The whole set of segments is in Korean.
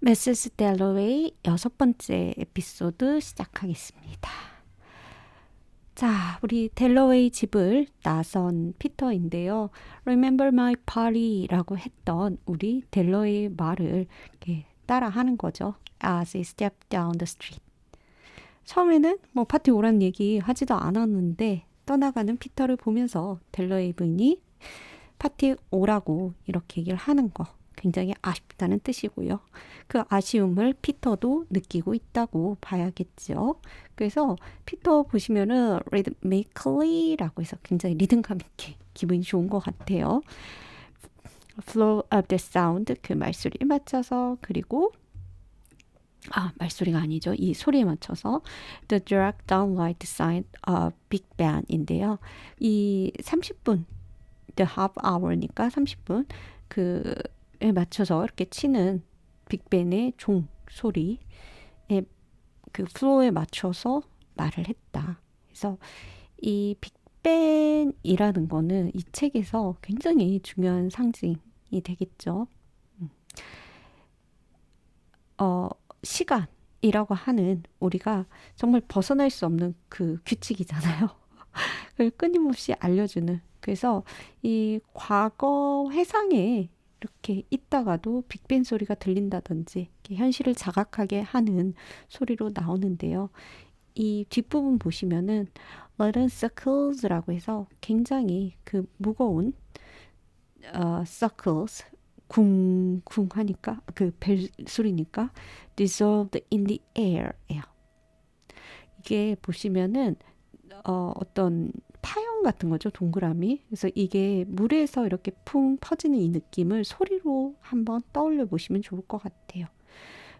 메세스 델러웨이 6번째 에피소드 시작하겠습니다. 자, 우리 델러웨이 집을 나선 피터인데요. Remember my party라고 했던 우리 델러웨이 말을 이렇게 따라하는 거죠. As he stepped down the street. 처음에는 뭐 파티 오란 얘기 하지도 않았는데 떠나가는 피터를 보면서 델러웨이 부인이 파티 오라고 이렇게 얘기를 하는 거 굉장히 아쉽다는 뜻이고요. 그 아쉬움을 피터도 느끼고 있다고 봐야겠죠. 그래서 피터 보시면은 rhythmically라고 해서 굉장히 리듬감 있게 기분이 좋은 것 같아요. flow of the sound 그 말소리에 맞춰서 그리고 말소리가 아니죠. 이 소리에 맞춰서 The drag down light sign of Big Ben인데요. 이 30분, the half hour니까 30분 그에 맞춰서 이렇게 치는 빅벤의 종 소리에 그 플로우에 맞춰서 말을 했다. 그래서 이 빅벤이라는 거는 이 책에서 굉장히 중요한 상징이 되겠죠. 시간이라고 하는 우리가 정말 벗어날 수 없는 그 규칙이잖아요. 그걸 끊임없이 알려주는. 그래서 이 과거 회상에 이렇게 있다가도 빅벤 소리가 들린다든지 현실을 자각하게 하는 소리로 나오는데요. 이 뒷부분 보시면은 Little Circles라고 해서 굉장히 그 무거운 Circles 쿵쿵 하니까 그 벨 소리니까 dissolved in the air예요. 이게 보시면은 어떤 파형 같은 거죠, 동그라미. 그래서 이게 물에서 이렇게 풍 퍼지는 이 느낌을 소리로 한번 떠올려 보시면 좋을 것 같아요.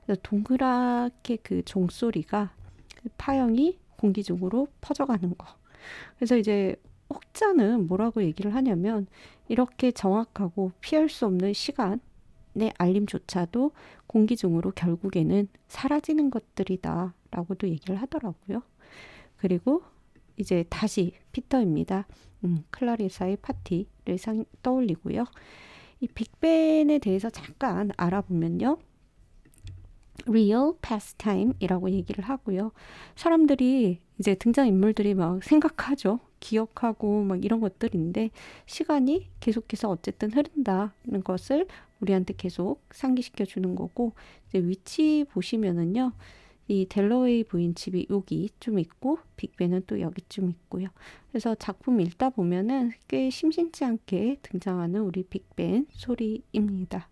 그래서 동그랗게 그 종소리가 파형이 공기 중으로 퍼져가는 거. 그래서 이제 혹자는 뭐라고 얘기를 하냐면 이렇게 정확하고 피할 수 없는 시간의 알림조차도 공기 중으로 결국에는 사라지는 것들이다 라고도 얘기를 하더라고요. 그리고 이제 다시 피터입니다. 클라리사의 파티를 떠올리고요. 이 빅벤에 대해서 잠깐 알아보면요. real pastime이라고 얘기를 하고요. 사람들이 이제 등장인물들이 막 생각하죠. 기억하고 막 이런 것들인데 시간이 계속해서 어쨌든 흐른다는 것을 우리한테 계속 상기시켜 주는 거고 이제 위치 보시면은요. 이 델러웨이 부인 집이 여기 좀 있고 빅벤은 또 여기쯤 있고요. 그래서 작품 읽다 보면은 꽤 심심치 않게 등장하는 우리 빅벤 소리입니다.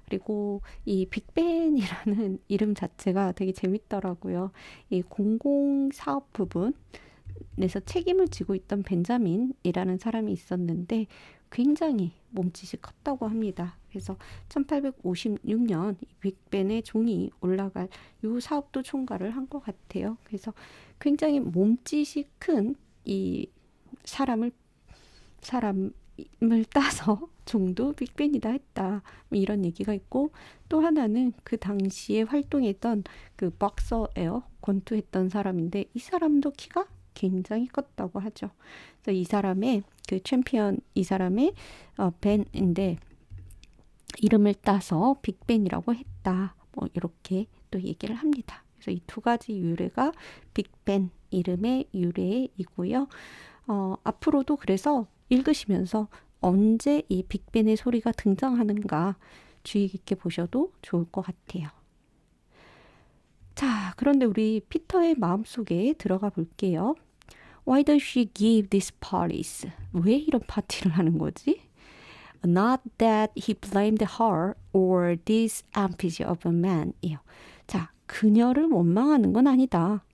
그리고 이 빅벤이라는 이름 자체가 되게 재밌더라고요. 이 공공사업 부분에서 책임을 지고 있던 벤자민이라는 사람이 있었는데 굉장히 몸짓이 컸다고 합니다. 그래서 1856년 빅벤의 종이 올라갈 이 사업도 총괄을 한 것 같아요. 그래서 굉장히 몸짓이 큰 이 사람을 따서 종도 빅벤이다 했다. 이런 얘기가 있고 또 하나는 그 당시에 활동했던 그 박서예요. 권투했던 사람인데 이 사람도 키가 굉장히 컸다고 하죠. 그래서 이 사람의 그 챔피언 이 사람의 벤인데 이름을 따서 빅벤이라고 했다. 뭐 이렇게 또 얘기를 합니다. 그래서 이 두 가지 유래가 빅벤 이름의 유래이고요. 앞으로도 그래서 읽으시면서 언제 이 빅벤의 소리가 등장하는가 주의 깊게 보셔도 좋을 것 같아요. 자, 그런데 우리 피터의 마음속에 들어가 볼게요. Why does she give these parties? 왜 이런 파티를 하는 거지? Not that he blamed her or this amphibia of a man. 이요. 자, 그녀를 원망하는 건 아니다.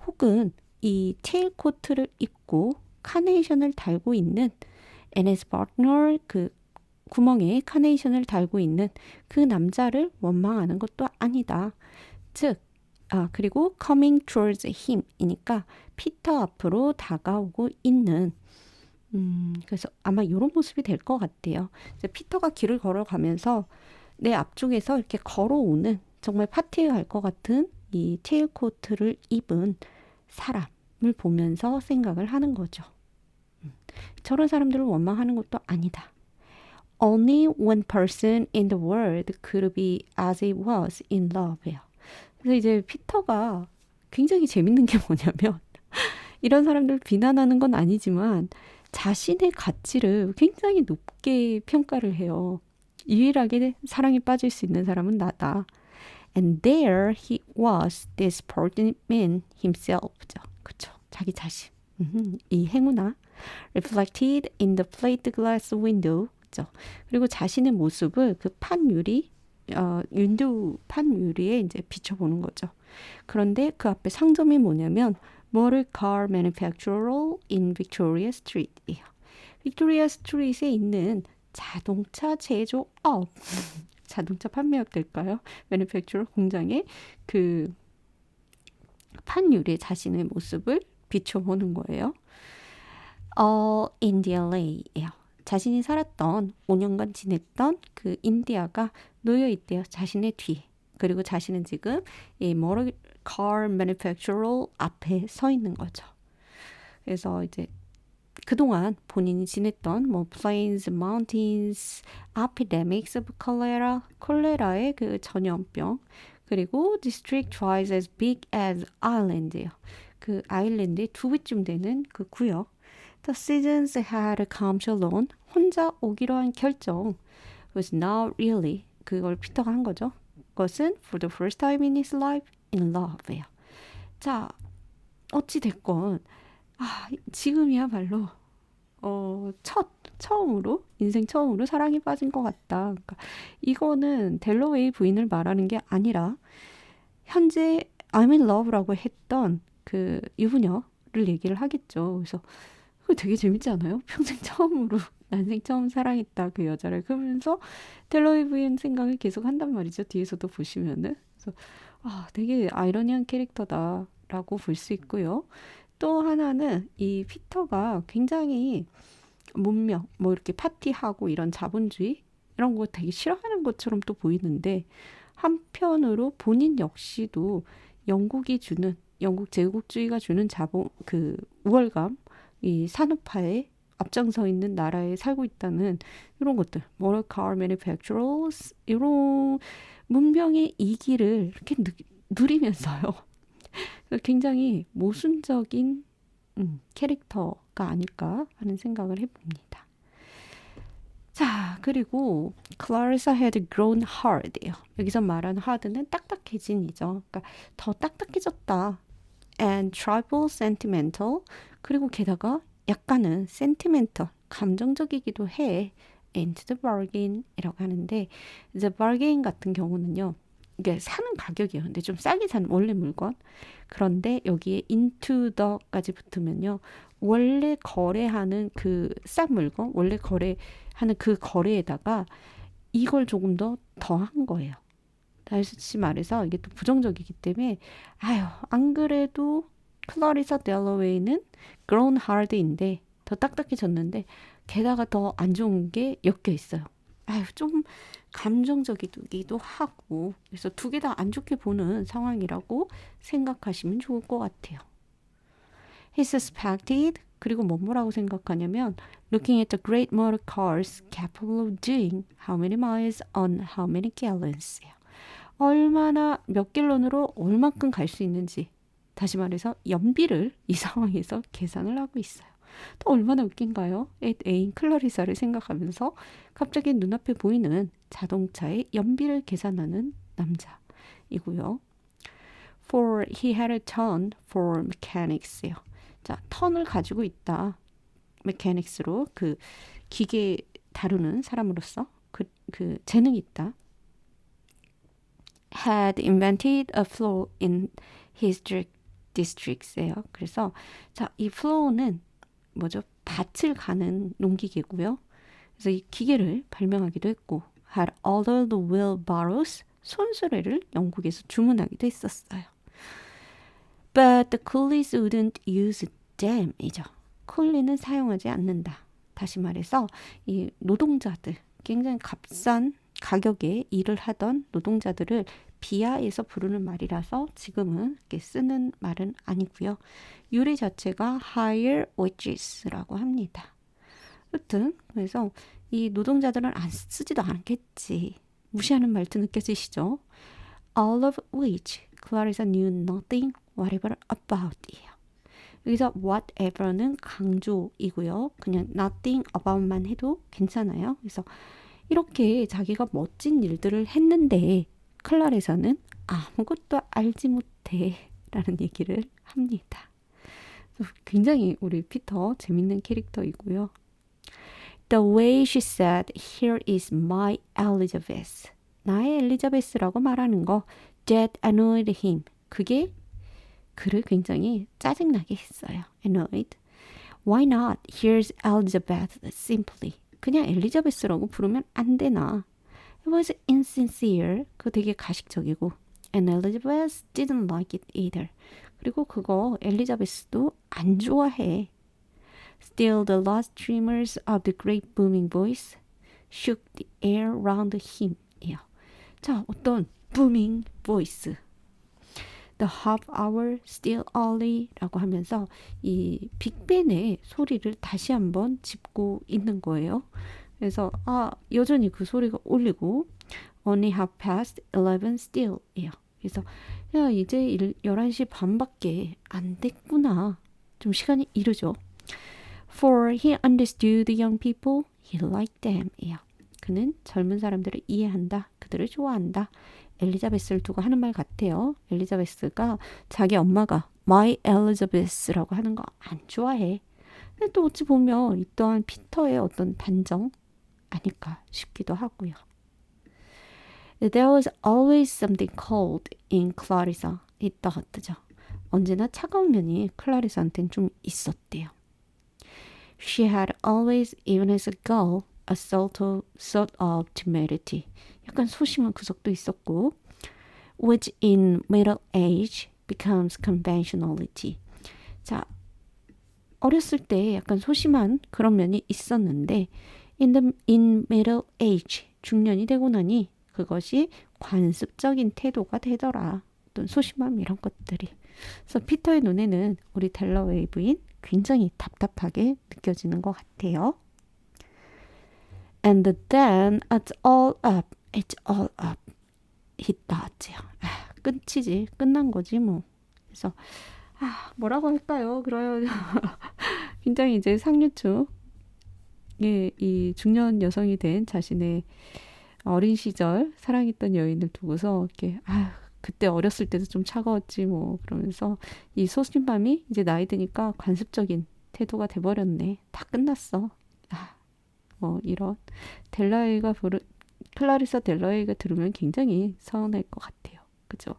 혹은 이 테일 코트를 입고 카네이션을 달고 있는 NS 파트너 그 구멍에 카네이션을 달고 있는 그 남자를 원망하는 것도 아니다. 즉, 그리고 coming towards him 이니까 피터 앞으로 다가오고 있는 그래서 아마 이런 모습이 될 것 같아요. 이제 피터가 길을 걸어가면서 내 앞쪽에서 이렇게 걸어오는 정말 파티에 갈 것 같은 이 테일 코트를 입은 사람을 보면서 생각을 하는 거죠. 저런 사람들을 원망하는 것도 아니다. Only one person in the world could be as he was in love예요. 그래서 이제 피터가 굉장히 재밌는 게 뭐냐면 이런 사람들 비난하는 건 아니지만 자신의 가치를 굉장히 높게 평가를 해요. 유일하게 사랑에 빠질 수 있는 사람은 나다. And there he was, this poor man himself. 그쵸. 자기 자신. 이 행운아. Reflected in the plate glass window. 그쵸. 그리고 자신의 모습을 그 판유리, 윈도우 판유리에 이제 비춰보는 거죠. 그런데 그 앞에 상점이 뭐냐면 Motor Car Manufacturer in Victoria Street이에요. 빅토리아 스트리트에 있는 자동차 제조업, 자동차 판매업 될까요? Manufacturer 공장의 그 판유리에 자신의 모습을 비춰보는 거예요. 인디아레이예요. 자신이 살았던 5년간 지냈던 그 인디아가 놓여 있대요. 자신의 뒤에. 그리고 자신은 지금 이 motor car manufacturer 앞에 서 있는 거죠. 그래서 이제 그동안 본인이 지냈던 뭐 plains, mountains, epidemics of cholera, 콜레라의 그 전염병, 그리고 district twice as big as island예요. 그 아일랜드의 2배쯤 되는 그 구역. The seasons had come to alone. 혼자 오기로 한 결정 was now really 그걸 피터가 한 거죠. 그것은 for the first time in his life in love예요. 자, 어찌 됐건 지금이야말로 처음으로 인생 처음으로 사랑에 빠진 것 같다. 그러니까 이거는 델러웨이 부인을 말하는 게 아니라 현재 I'm in love라고 했던 그 유부녀를 얘기를 하겠죠. 그래서 그거 되게 재밌지 않아요? 평생 처음으로 난생 처음 사랑했다 그 여자를. 그러면서 델러웨이 부인 생각을 계속 한단 말이죠. 뒤에서도 보시면은. 그래서 되게 아이러니한 캐릭터다라고 볼 수 있고요. 또 하나는 이 피터가 굉장히 문명, 뭐 이렇게 파티하고 이런 자본주의 이런 거 되게 싫어하는 것처럼 또 보이는데 한편으로 본인 역시도 영국이 주는 영국 제국주의가 주는 그 우월감, 이 산업화에 앞장서 있는 나라에 살고 있다는 이런 것들, motor car manufacturers 이런 문명의 이기를 이렇게 누리면서요. 굉장히 모순적인 캐릭터가 아닐까 하는 생각을 해봅니다. 자, 그리고 Clarissa had grown hard예요. 여기서 말하는 hard는 딱딱해진이죠. 그러니까 더 딱딱해졌다. And tribal sentimental. 그리고 게다가 약간은 sentimental, 감정적이기도 해. Into the bargain 이라고 하는데 이제 bargain 같은 경우는요. 이게 사는 가격이에요. 근데 좀 싸게 산 원래 물건. 그런데 여기에 into the까지 붙으면요. 원래 거래하는 그 싼 물건, 원래 거래하는 그 거래에다가 이걸 조금 더 더한 거예요. 다시 말해서 이게 또 부정적이기 때문에 안 그래도 클라리사 델러웨이는 grown hard인데 더 딱딱해졌는데 게다가 더 안 좋은 게 엮여 있어요. 좀 감정적이기도 하고 그래서 두 개 다 안 좋게 보는 상황이라고 생각하시면 좋을 것 같아요. He suspected 그리고 뭐라고 생각하냐면 looking at the great motor cars capable of doing how many miles on how many gallons 얼마나 몇 갤런으로 얼만큼 갈 수 있는지 다시 말해서 연비를 이 상황에서 계산을 하고 있어요. 또 얼마나 웃긴가요? 애인 클라리사를 생각하면서 갑자기 눈앞에 보이는 자동차의 연비를 계산하는 남자이고요. For he had a turn for mechanics예요. 자, 턴을 가지고 있다. mechanics로 그 기계 다루는 사람으로서 그 재능이 있다. Had invented a flaw in his districts예요. 그래서 자, 이 flaw는 뭐죠? 밭을 가는 농기계고요. 그래서 이 기계를 발명하기도 했고 had ordered the wheelbarrows 손수레를 영국에서 주문하기도 했었어요. But the coolies wouldn't use them 이죠. 쿨리는 사용하지 않는다. 다시 말해서 이 노동자들 굉장히 값싼 가격에 일을 하던 노동자들을 비하해서 부르는 말이라서 지금은 이렇게 쓰는 말은 아니고요. 유래 자체가 hire wages라고 합니다. 여튼 그래서 이 노동자들은 안 쓰지도 않겠지. 무시하는 말투 느껴지시죠? All of which Clarissa knew nothing whatever about 이에요. 여기서 whatever는 강조이고요. 그냥 nothing about만 해도 괜찮아요. 그래서 이렇게 자기가 멋진 일들을 했는데 클라레사는 아무것도 알지 못해 라는 얘기를 합니다. 굉장히 우리 피터 재밌는 캐릭터이고요. The way she said, here is my Elizabeth. 나의 엘리자베스라고 말하는 거 that annoyed him. 그게 그를 굉장히 짜증나게 했어요. Annoyed. Why not? Here's Elizabeth simply. 그냥 엘리자베스라고 부르면 안 되나? It was insincere. 그거 되게 가식적이고. And Elizabeth didn't like it either. 그리고 그거 엘리자베스도 안 좋아해. Still the last tremors of the great booming voice shook the air round him. 자, 어떤 booming voice. The half hour still early 라고 하면서 이 빅벤의 소리를 다시 한번 짚고 있는 거예요. 그래서 여전히 그 소리가 울리고 only half past 11 still 이에요. 그래서 야 이제 11시 반밖에 안 됐구나. 좀 시간이 이르죠. For he understood the young people, he liked them 이에요. 그는 젊은 사람들을 이해한다. 그들을 좋아한다. 엘리자베스를 두고 하는 말 같아요. 엘리자베스가 자기 엄마가 My Elizabeth라고 하는 거 안 좋아해. 근데 또 어찌 보면 이 또한 피터의 어떤 단정 아닐까 싶기도 하고요. There was always something cold in Clarissa. 이 thought. 언제나 차가운 면이 클라리사한테는 좀 있었대요. She had always, even as a girl, a sort of timidity. 약간 소심한 구석도 있었고, which in middle age becomes conventionality. 자, 어렸을 때 약간 소심한 그런 면이 있었는데, in middle age, 중년이 되고 나니 그것이 관습적인 태도가 되더라. 어떤 소심함 이런 것들이. 그래서 피터의 눈에는 우리 델러웨이 부인 굉장히 답답하게 느껴지는 것 같아요. And then it's all up. It's all up. He thought. 끝이지. 끝난 거지 뭐. 그래서 뭐라고 할까요? 그래요. 굉장히 이제 상류층 이 중년 여성이 된 자신의 어린 시절 사랑했던 여인을 두고서 이렇게 그때 어렸을 때도 좀 차가웠지 뭐 그러면서 이 소심함이 이제 나이 드니까 관습적인 태도가 돼버렸네. 다 끝났어. 뭐 이런 클라리사 델러웨이가 들으면 굉장히 서운할 것 같아요. 그죠?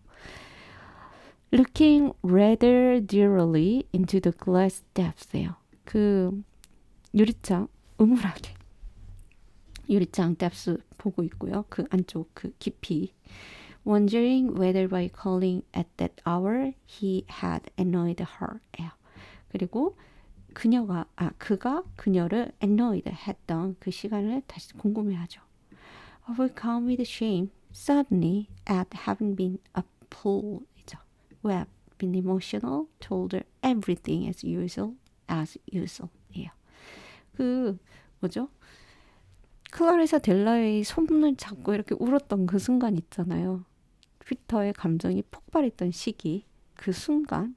Looking rather drearily into the glass depths예요. 그 유리창 음울하게 유리창 depths 보고 있고요. 그 안쪽 그 깊이 wondering whether by calling at that hour he had annoyed her. 그리고 그가 그녀를 annoyed 했던 그 시간을 다시 궁금해하죠. Overcome with shame suddenly at having been a fool. who had been emotional, told her everything as usual. 그 뭐죠? 클라리사 델라의 손을 잡고 이렇게 울었던 그 순간 있잖아요. 피터의 감정이 폭발했던 시기, 그 순간을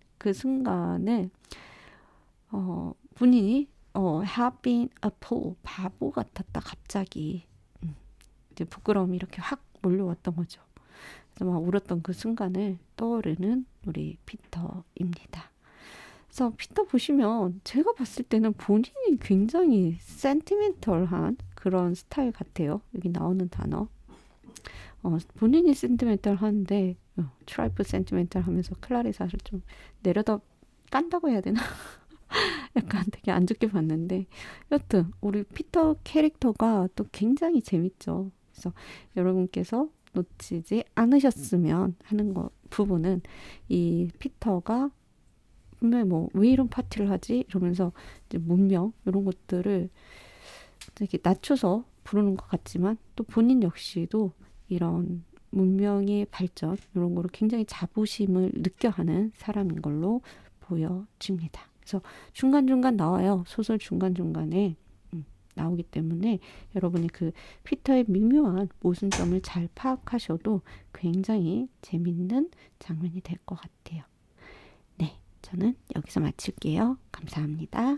본인이 have been a fool, 바보 같았다 갑자기. 이제 부끄러움이 이렇게 확 몰려왔던 거죠. 그래서 막 울었던 그 순간을 떠오르는 우리 피터입니다. 그래서 피터 보시면 제가 봤을 때는 본인이 굉장히 센티멘털한 그런 스타일 같아요. 여기 나오는 단어. 본인이 센티멘털한데 트라이프 센티멘털 하면서 클라리사를 좀 내려다 깐다고 해야 되나? 약간 되게 안 좋게 봤는데 여튼 우리 피터 캐릭터가 또 굉장히 재밌죠. 그래서 여러분께서 놓치지 않으셨으면 하는 부분은 이 피터가 분명히 뭐 왜 이런 파티를 하지? 이러면서 이제 문명 이런 것들을 이렇게 낮춰서 부르는 것 같지만 또 본인 역시도 이런 문명의 발전 이런 거로 굉장히 자부심을 느껴하는 사람인 걸로 보여집니다. 그래서 중간중간 나와요. 소설 중간중간에 나오기 때문에 여러분이 그 피터의 미묘한 모순점을 잘 파악하셔도 굉장히 재밌는 장면이 될 것 같아요. 네, 저는 여기서 마칠게요. 감사합니다.